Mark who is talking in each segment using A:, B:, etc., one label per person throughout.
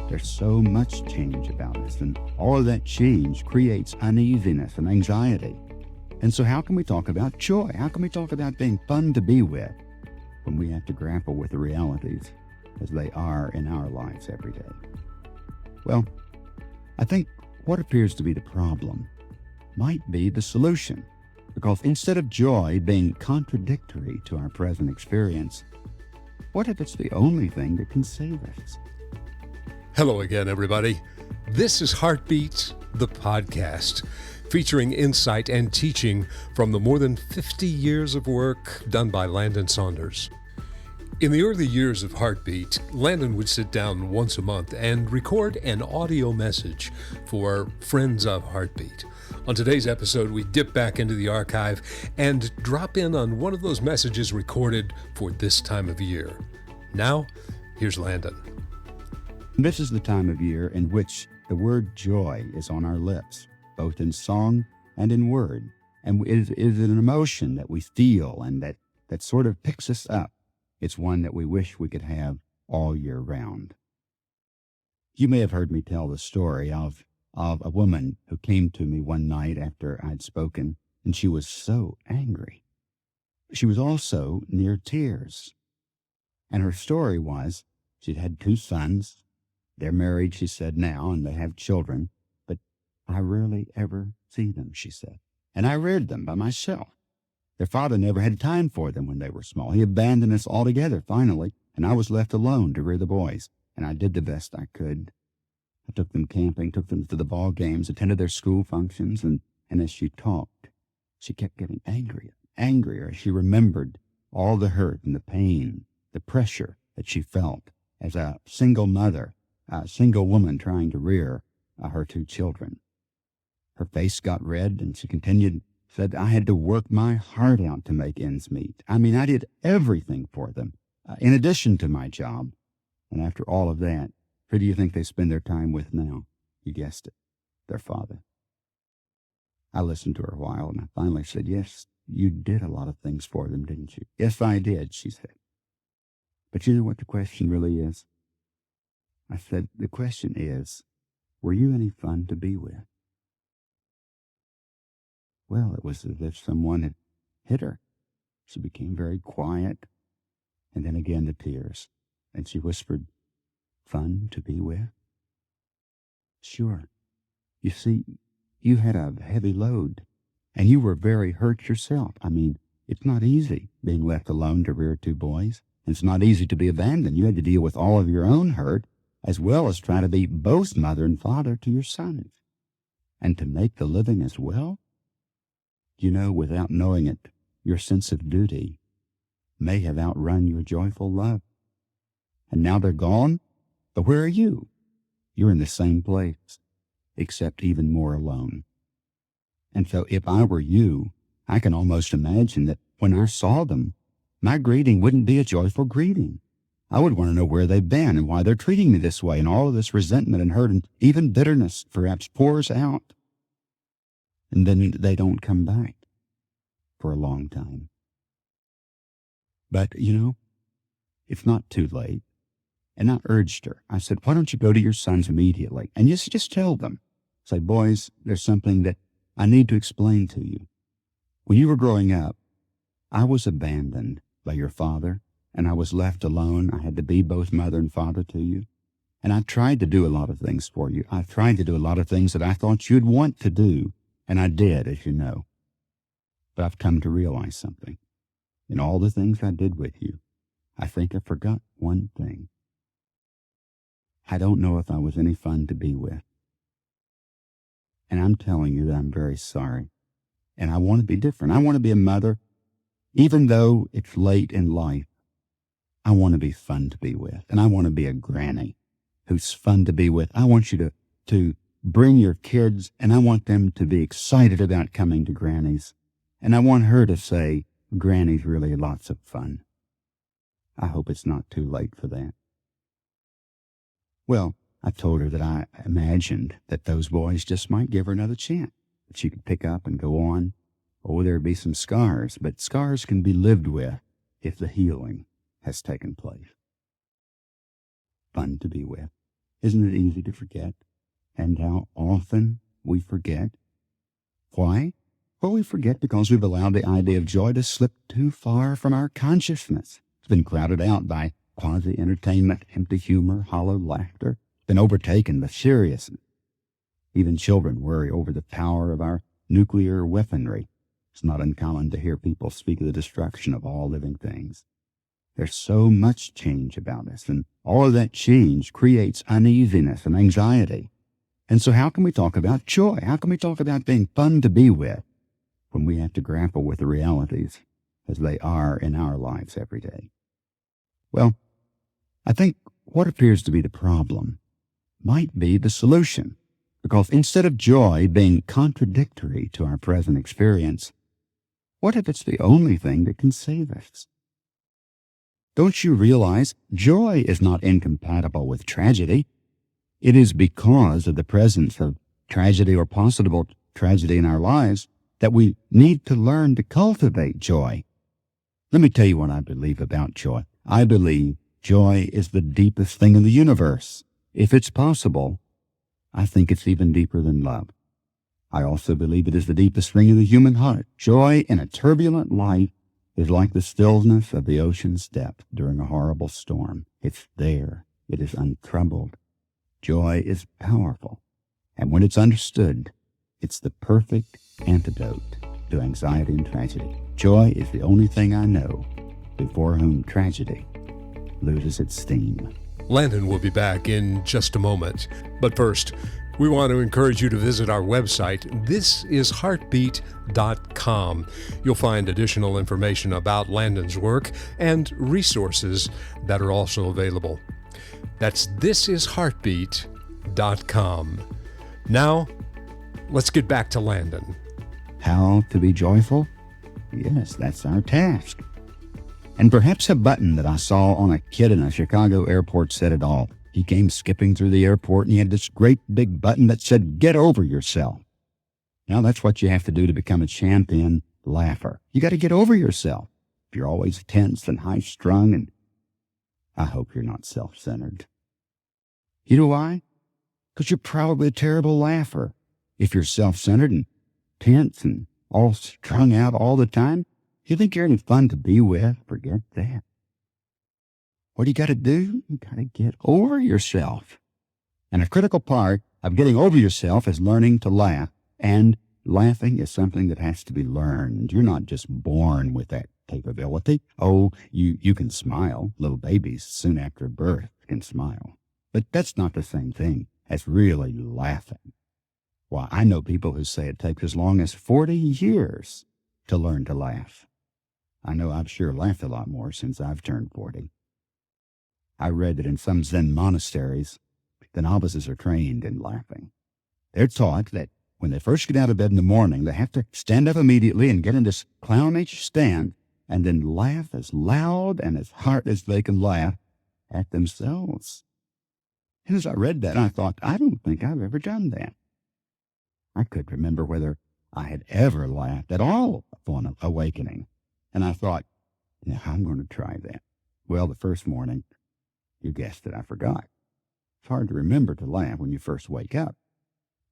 A: There's so much change about us, and all of that change creates uneasiness and anxiety. And so how can we talk about joy? How can we talk about being fun to be with when we have to grapple with the realities as they are in our lives every day? Well, I think what appears to be the problem might be the solution, because instead of joy being contradictory to our present experience, what if it's the only thing that can save us?
B: Hello again, everybody. This is Heartbeat, the podcast, featuring insight and teaching from the more than 50 years of work done by Landon Saunders. In the early years of Heartbeat, Landon would sit down once a month and record an audio message for friends of Heartbeat. On today's episode, we dip back into the archive and drop in on one of those messages recorded for this time of year. Now, here's Landon.
A: This is the time of year in which the word joy is on our lips, both in song and in word, and it is an emotion that we feel and that sort of picks us up. It's one that we wish we could have all year round. You may have heard me tell the story of a woman who came to me one night after I'd spoken, and she was so angry. She was also near tears. And her story was she'd had 2 sons. They're married, she said, now, and they have children, but I rarely ever see them, she said. And I reared them by myself. Their father never had time for them when they were small. He abandoned us altogether, finally, and I was left alone to rear the boys, and I did the best I could. I took them camping, took them to the ball games, attended their school functions, and as she talked, she kept getting angrier as she remembered all the hurt and the pain, the pressure that she felt as a single mother, a single woman trying to rear her 2 children. Her face got red, and she said, I had to work my heart out to make ends meet. I mean, I did everything for them, in addition to my job. And after all of that, who do you think they spend their time with now? You guessed it, their father. I listened to her a while, and I finally said, yes, you did a lot of things for them, didn't you? Yes, I did, she said. But you know what the question really is? I said, the question is, were you any fun to be with? Well, it was as if someone had hit her. She became very quiet, and then again the tears, and she whispered, fun to be with? Sure. You see, you had a heavy load, and you were very hurt yourself. I mean, it's not easy being left alone to rear 2 boys. It's not easy to be abandoned. You had to deal with all of your own hurt, as well as try to be both mother and father to your sons. And to make the living as well? You know, without knowing it, your sense of duty may have outrun your joyful love. And now they're gone, but where are you? You're in the same place, except even more alone. And so if I were you, I can almost imagine that when I saw them, my greeting wouldn't be a joyful greeting. I would want to know where they've been and why they're treating me this way, and all of this resentment and hurt and even bitterness perhaps pours out. And then they don't come back for a long time. But, you know, it's not too late. And I urged her. I said, why don't you go to your sons immediately and just tell them. Say, boys, there's something that I need to explain to you. When you were growing up, I was abandoned by your father, and I was left alone. I had to be both mother and father to you. And I tried to do a lot of things for you. I tried to do a lot of things that I thought you'd want to do. And I did, as you know. But I've come to realize something. In all the things I did with you, I think I forgot one thing. I don't know if I was any fun to be with. And I'm telling you that I'm very sorry. And I want to be different. I want to be a mother. Even though it's late in life, I want to be fun to be with. And I want to be a granny who's fun to be with. I want you to bring your kids, and I want them to be excited about coming to Granny's. And I want her to say, Granny's really lots of fun. I hope it's not too late for that. Well, I told her that I imagined that those boys just might give her another chance, that she could pick up and go on. Oh, there'd be some scars, but scars can be lived with if the healing has taken place. Fun to be with. Isn't it easy to forget? And how often we forget? Why? Well, we forget because we've allowed the idea of joy to slip too far from our consciousness. It's been crowded out by quasi-entertainment, empty humor, hollow laughter, been overtaken with seriousness. Even children worry over the power of our nuclear weaponry. It's not uncommon to hear people speak of the destruction of all living things. There's so much change about us, and all of that change creates uneasiness and anxiety. And so how can we talk about joy? How can we talk about being fun to be with when we have to grapple with the realities as they are in our lives every day? Well, I think what appears to be the problem might be the solution, because instead of joy being contradictory to our present experience, what if it's the only thing that can save us? Don't you realize joy is not incompatible with tragedy? It is because of the presence of tragedy or possible tragedy in our lives that we need to learn to cultivate joy. Let me tell you what I believe about joy. I believe joy is the deepest thing in the universe. If it's possible, I think it's even deeper than love. I also believe it is the deepest thing in the human heart. Joy in a turbulent life is like the stillness of the ocean's depth during a horrible storm. It's there. It is untroubled. Joy is powerful. And when it's understood, it's the perfect antidote to anxiety and tragedy. Joy is the only thing I know before whom tragedy loses its steam.
B: Landon will be back in just a moment. But first, we want to encourage you to visit our website, thisisheartbeat.com. You'll find additional information about Landon's work and resources that are also available. That's thisisheartbeat.com. Now, let's get back to Landon.
A: How to be joyful? Yes, that's our task. And perhaps a button that I saw on a kid in a Chicago airport said it all. He came skipping through the airport and he had this great big button that said, "Get over yourself." Now that's what you have to do to become a champion laugher. You got to get over yourself. If you're always tense and high-strung, and I hope you're not self-centered. You know why? Because you're probably a terrible laugher. If you're self-centered and tense and all strung out all the time, you think you're any fun to be with? Forget that. What do you got to do? You got to get over yourself. And a critical part of getting over yourself is learning to laugh. And laughing is something that has to be learned. You're not just born with that capability. Oh, you can smile. Little babies soon after birth can smile. But that's not the same thing as really laughing. Why, I know people who say it takes as long as 40 years to learn to laugh. I know I've sure laughed a lot more since I've turned 40. I read that in some Zen monasteries, the novices are trained in laughing. They're taught that when they first get out of bed in the morning, they have to stand up immediately and get in this clownish stand and then laugh as loud and as hard as they can laugh at themselves. And as I read that, I thought, I don't think I've ever done that. I couldn't remember whether I had ever laughed at all upon awakening. And I thought, yeah, I'm going to try that. Well, the first morning, you guessed it, I forgot. It's hard to remember to laugh when you first wake up.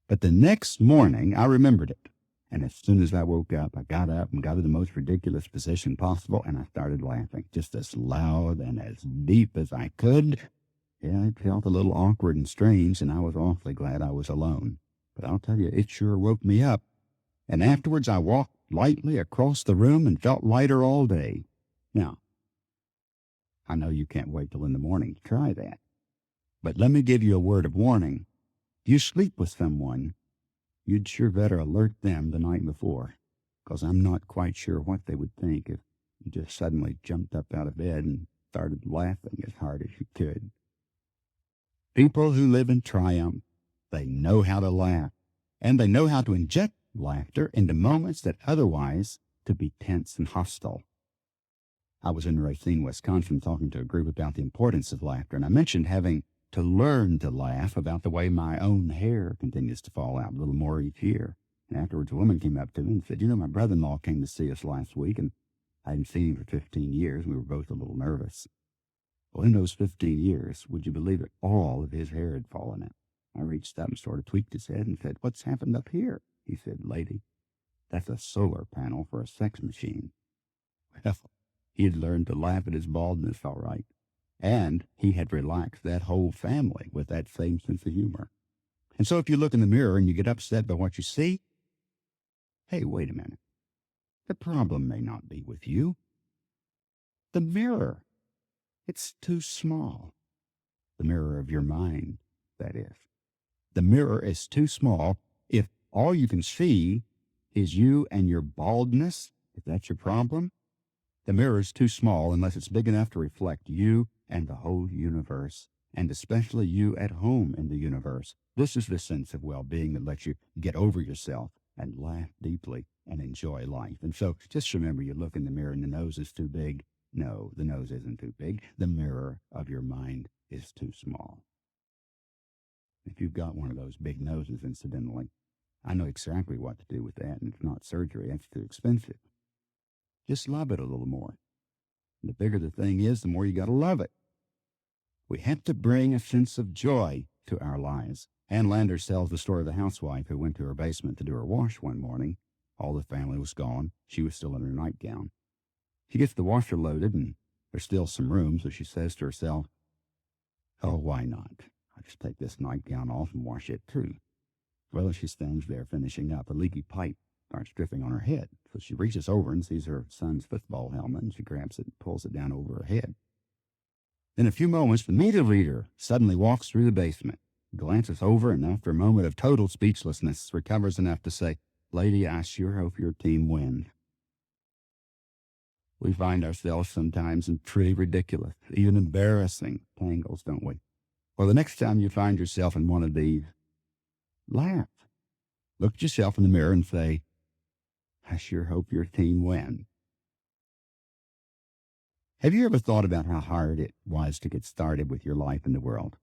A: But the next morning, I remembered it. And as soon as I woke up, I got up and got in the most ridiculous position possible, and I started laughing, just as loud and as deep as I could. Yeah, it felt a little awkward and strange, and I was awfully glad I was alone. But I'll tell you, it sure woke me up. And afterwards, I walked lightly across the room and felt lighter all day. Now, I know you can't wait till in the morning to try that. But let me give you a word of warning. If you sleep with someone, you'd sure better alert them the night before, because I'm not quite sure what they would think if you just suddenly jumped up out of bed and started laughing as hard as you could. People who live in triumph, they know how to laugh, and they know how to inject laughter into moments that otherwise to be tense and hostile. I was in Racine, Wisconsin, talking to a group about the importance of laughter, and I mentioned having to learn to laugh about the way my own hair continues to fall out a little more each year. And afterwards, a woman came up to me and said, my brother-in-law came to see us last week, and I hadn't seen him for 15 years. We were both a little nervous. Well, in those 15 years, would you believe it, all of his hair had fallen out. I reached up and sort of tweaked his head and said, "What's happened up here?" He said, "Lady, that's a solar panel for a sex machine." Well, he had learned to laugh at his baldness all right. And he had relaxed that whole family with that same sense of humor. And so if you look in the mirror and you get upset by what you see, hey, wait a minute. The problem may not be with you. The mirror, it's too small. The mirror of your mind, that is. The mirror is too small if all you can see is you and your baldness, if that's your problem. The mirror is too small unless it's big enough to reflect you and the whole universe, and especially you at home in the universe. This is the sense of well-being that lets you get over yourself and laugh deeply and enjoy life. And so just remember, you look in the mirror and the nose is too big. No, the nose isn't too big. The mirror of your mind is too small. If you've got one of those big noses, incidentally, I know exactly what to do with that, and it's not surgery. That's too expensive. Just love it a little more. The bigger the thing is, the more you got to love it. We have to bring a sense of joy to our lives. Ann Landers tells the story of the housewife who went to her basement to do her wash one morning. All the family was gone. She was still in her nightgown. She gets the washer loaded, and there's still some room, so she says to herself, "Oh, why not? I'll just take this nightgown off and wash it too." Well, as she stands there finishing up, a leaky pipe starts dripping on her head. So she reaches over and sees her son's football helmet, and she grabs it and pulls it down over her head. In a few moments, the media leader suddenly walks through the basement, glances over, and after a moment of total speechlessness, recovers enough to say, "Lady, I sure hope your team wins." We find ourselves sometimes in pretty ridiculous, even embarrassing tangles, don't we? Well, the next time you find yourself in one of these, laugh. Look at yourself in the mirror and say, "I sure hope your team wins." Have you ever thought about how hard it was to get started with your life in the world?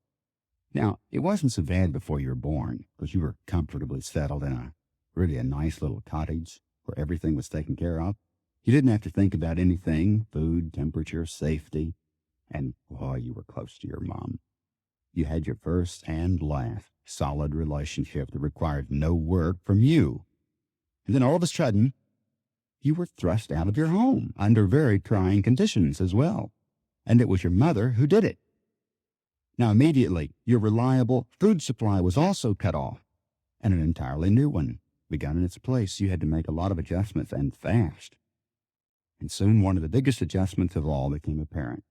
A: Now, it wasn't so bad before you were born, because you were comfortably settled in a nice little cottage where everything was taken care of. You didn't have to think about anything, food, temperature, safety, and, boy, you were close to your mom. You had your first and last solid relationship that required no work from you. And then all of a sudden, you were thrust out of your home under very trying conditions as well. And it was your mother who did it. Now, immediately, your reliable food supply was also cut off, and an entirely new one began in its place. You had to make a lot of adjustments, and fast. And soon one of the biggest adjustments of all became apparent.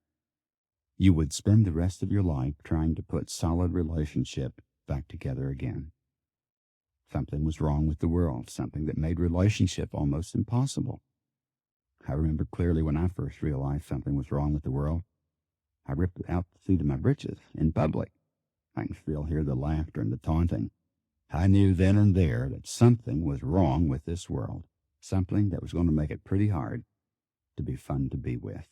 A: You would spend the rest of your life trying to put solid relationship back together again. Something was wrong with the world, something that made relationship almost impossible. I remember clearly when I first realized something was wrong with the world. I ripped out the seat of my britches in public. I can still hear the laughter and the taunting. I knew then and there that something was wrong with this world, something that was going to make it pretty hard to be fun to be with.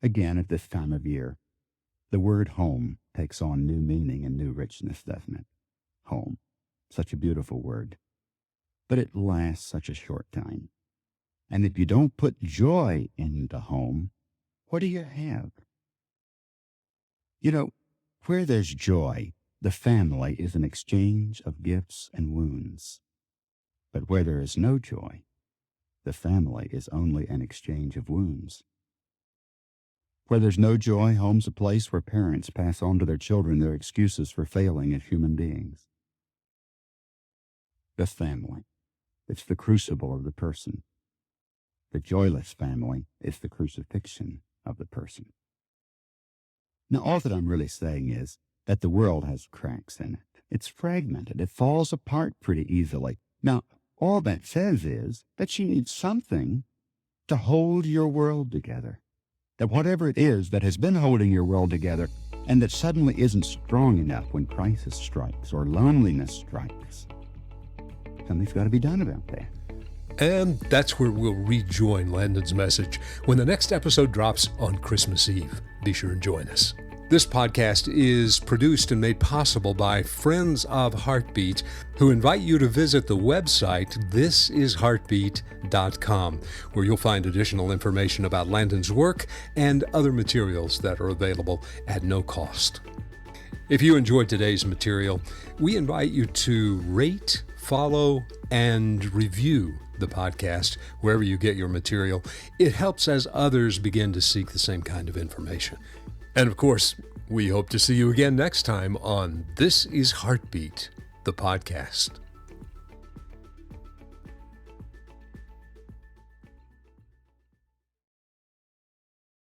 A: Again, at this time of year, the word home takes on new meaning and new richness, doesn't it? Home. Such a beautiful word. But it lasts such a short time. And if you don't put joy into home, what do you have? You know, where there's joy, the family is an exchange of gifts and wounds. But where there is no joy, the family is only an exchange of wounds. Where there's no joy, home's a place where parents pass on to their children their excuses for failing as human beings. The family, it's the crucible of the person. The joyless family is the crucifixion of the person. Now, all that I'm really saying is that the world has cracks in it. It's fragmented. It falls apart pretty easily. Now, all that says is that you need something to hold your world together. That whatever it is that has been holding your world together and that suddenly isn't strong enough when crisis strikes or loneliness strikes, something's got to be done about that.
B: And that's where we'll rejoin Landon's message when the next episode drops on Christmas Eve. Be sure and join us. This podcast is produced and made possible by Friends of Heartbeat, who invite you to visit the website thisisheartbeat.com, where you'll find additional information about Landon's work and other materials that are available at no cost. If you enjoyed today's material, we invite you to rate, follow, and review the podcast wherever you get your material. It helps as others begin to seek the same kind of information. And of course, we hope to see you again next time on This is Heartbeat, the podcast.